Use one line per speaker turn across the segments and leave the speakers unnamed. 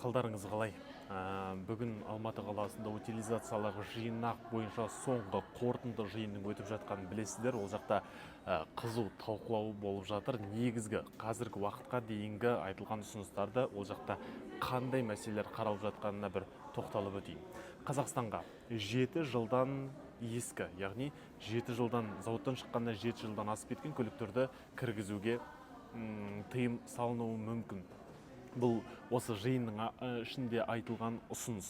Қалдарыңыз қалай? Бүгін Алматы қаласында утилизациялық жинақ бойынша соңғы қорытынды жиынның өтіп жатқанын білесіздер. Ол жақта қызу талқылау болып жатыр. Негізгі қазіргі уақытқа дейінгі айтылған ұсыныстарды ол жақта қандай мәселелер қаралып жатқанына бір тоқталып өтейін. Қазақстанға 7 жылдан ескі, яғни 7 жылдан зауыттан шыққанда 7 жылдан асып кеткен көліктерді кіргізуге тыйым салынуы мүмкін. Бұл осы жиынның ішінде айтылған ұсыныс.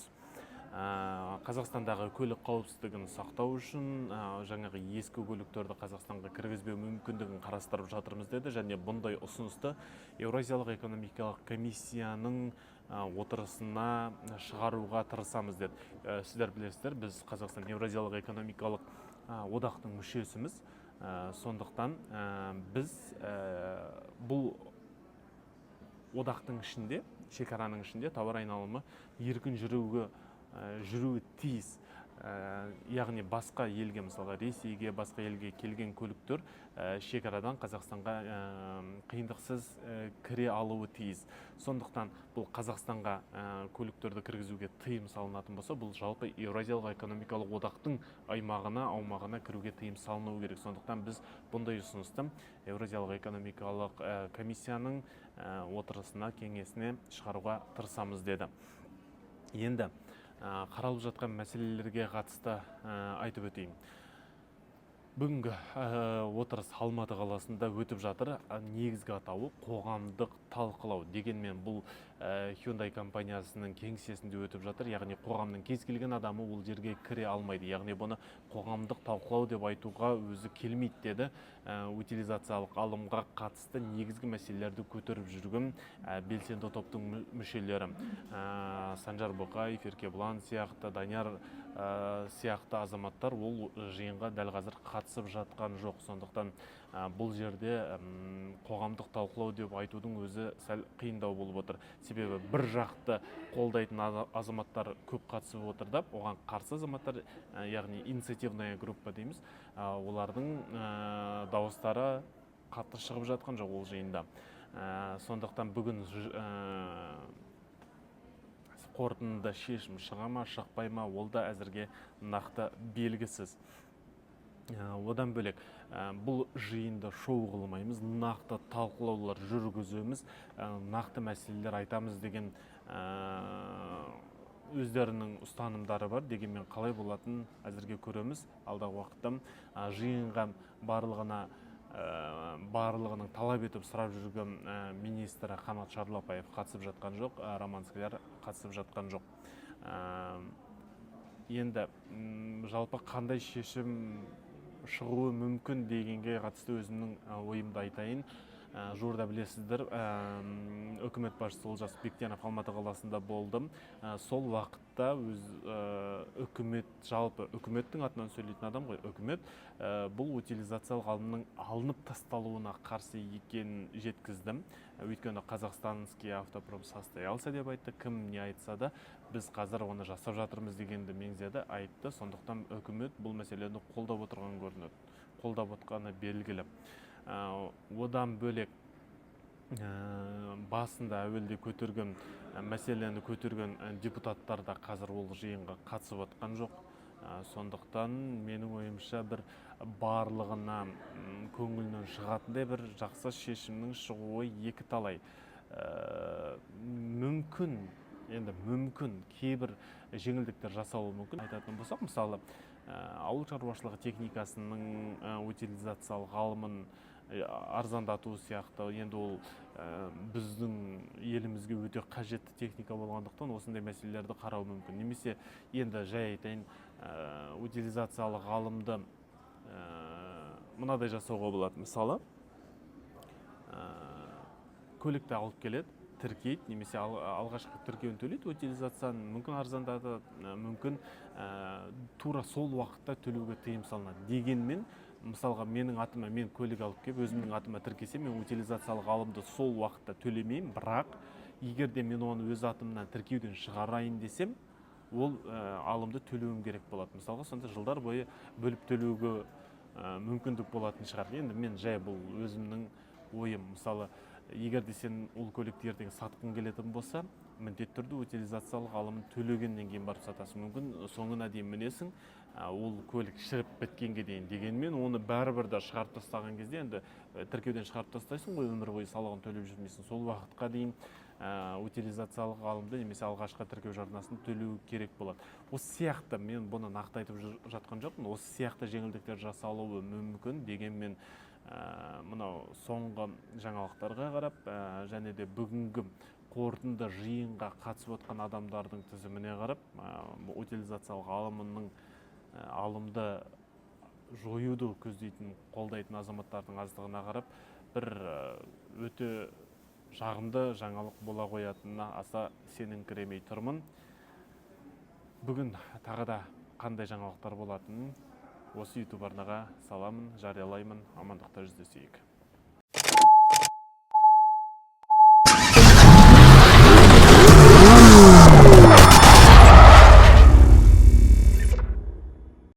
Қазақстандағы көлік қауіпсіздігін сақтау үшін жаңағы ескі көліктерді Қазақстанға кіргізбеу мүмкіндігін қарастырып жатырмыз деді, және бұндай ұсынысты Еуразиялық экономикалық комиссияның отырысына шығаруға тырысамыз деді. Сіздер білесіздер, біз Қазақстан Еуразиялық экономикалық одақтың мүшесіміз. Сондықтан біз бұл одақтың ішінде, шекараның ішінде тауар айналымы еркін жүруі тиіс. Яғни басқа елге, мысалы Ресейге, басқа елге келген көліктер шекарадан Қазақстанға қиындықсыз кіре алуы тиіс. Сондықтан бұл Қазақстанға көліктерді кіргізуге тыйым салынатын болса, бұл жалпы Еуразиялық экономикалық одақтың аумағына кіруге тыйым салынуы керек. Сондықтан біз бұндай ұсынысты Еуразиялық экономикалық комиссияның отырысына, кеңесіне шығаруға тырысамыз деді. Енді қаралып жатқан мәселелерге қатысты айтып өтейін. Бүгінгі отырыс Алматы қаласында өтіп жатыр. Негізгі атауы қоғамдық талқылау. Дегенмен бұл Hyundai компаниясының кеңсесінде өтіп жатыр. Яғни қоғамның кез келген адамы ол жерге кіре алмайды. Яғни бұны қоғамдық талқылау деп айтуға өзі келмейді деді. Утилизациялық алымға қатысты негізгі мәселелерді көтеріп жүрген белсенді топтың мүшелері. Санжар Боқаев, Еркебұлан сияқты, Данияр сияқты азаматтар ол жиынға дәл қазір қатысып жатқан жоқ. Сондықтан бұл жерде қоғамдық талқылау деп айтудың өзі сәл қиындау болып отыр. Себебі бір жақты қолдайтын азаматтар көп қатысып отырды, оған қарсы азаматтар, яғни инициативная группа дейміз, олардың дауыстары қатты шығып жатқан жоқ ол жиында. Сондықтан бүгін қорытынды шешім шыға ма, шықпай ма, ол да әзірге нақты белгісіз. Одан бөлек бұл жиынды шоу қылмаймыз, нақты талқылаулар жүргіземіз, нақты мәселелер айтамыз деген өздерінің ұстанымдары бар. Дегенмен қалай болатын әзірге көреміз. Алдағы уақытта жиынға барлығының талап етіп сұрап жүрген министрі Қанат Шарлапаев қатысып жатқан жоқ, Роман Скляр қатысып жатқан жоқ. Енді жалпы қандай шешім шығуы мүмкін дегенге қатысты өзімнің ойымды айтайын. Жуырда білесіздер, үкімет басшысы Олжас Бектенов Алматы қаласында болдым. Сол уақытта жалпы үкіметтің атынан сөйлейтін адам ғой, үкімет бұл утилизациялық алымның алынып тасталуына қарсы екенін жеткіздім. Өйткені қазақстанский автопром состоялся деп айтты, кім не айтса да біз қазір оны жасап жатырмыз дегенді меңзеді, айтты. Сондықтан үкімет бұл мәселені қолдап отырған көрінеді, қолдап отырғаны белгілі. Одан бөлек басында әуелде мәселені көтерген депутаттар да қазір ол жиынға қатысып отқан жоқ. Сондықтан менің ойымша бір барлығына көңілінен шығатындай бір жақсы шешімнің шығуы екі талай. Мүмкін кейбір жеңілдіктер жасауы мүмкін. Айтатын болсақ, мысалы, ауыл шаруашылығы техникасының утилизациялық алымын арзандату сияқты, енді ол біздің елімізге өте қажетті техника болғандықтан осындай мәселелерді қарау мүмкін. Немесе енді жай айтайын, утилизациялық алымды мынадай жасауға болады. Мысалы, көлікті алып келеді, тіркейді, немесе алғашқы тіркеуін төлейді, утилизацияны мүмкін арзандады, мүмкін тура сол уақытта төлеуге тыйым салынады. Дегенмен, мысалға менің атыма, мен көлік алып келіп, өзімнің атыма тіркесем, мен утилизациялық алымды сол уақытта төлемеймін, бірақ егер де мен оны өз атымнан тіркеуден шығарайын десем, ол алымды төлеуім керек болады. Мысалға, сонда жылдар бойы бөліп төлеуге мүмкіндік болатын шығар. Енді мен жай бұл өзімнің ойым. Мысалы, егер де сен ол көлікті ертең сатқың келетін болса, міндетті түрде утилизациялық алымын төлегеннен кейін барып сатасың. Мүмкін соңына дейін мінесің, ол көлік шіріп біткенге дейін. Дегенмен оны бәрібір де шығарып тастаған кезде, енді тіркеуден шығарып тастайсың ғой, өмір бойы салығын төлеп жүрмейсің. Сол уақытқа дейін утилизациялық алымды немесе алғашқы тіркеу жарнасын төлеу керек болады. Осы сияқты, мен бұны нақты айтып жатқан жоқпын, осы сияқты жеңілдіктер жасалуы мүмкін. Дегенмен мынау соңғы жаңалықтарға қарап, және де бүгінгі қорытынды жиынға қатысып отқан адамдардың тізіміне қарап, утилизациялық алымды жоюды көздейтін, қолдайтын азаматтардың аздығына қарап, бір өте жағымды жаңалық бола қоятынына аса сеніңкіремей тұрмын. Бүгін тағы да қандай жаңалықтар болатынын осы YouTube арнаға саламын, жариялаймын. Амандықта жүздесейік.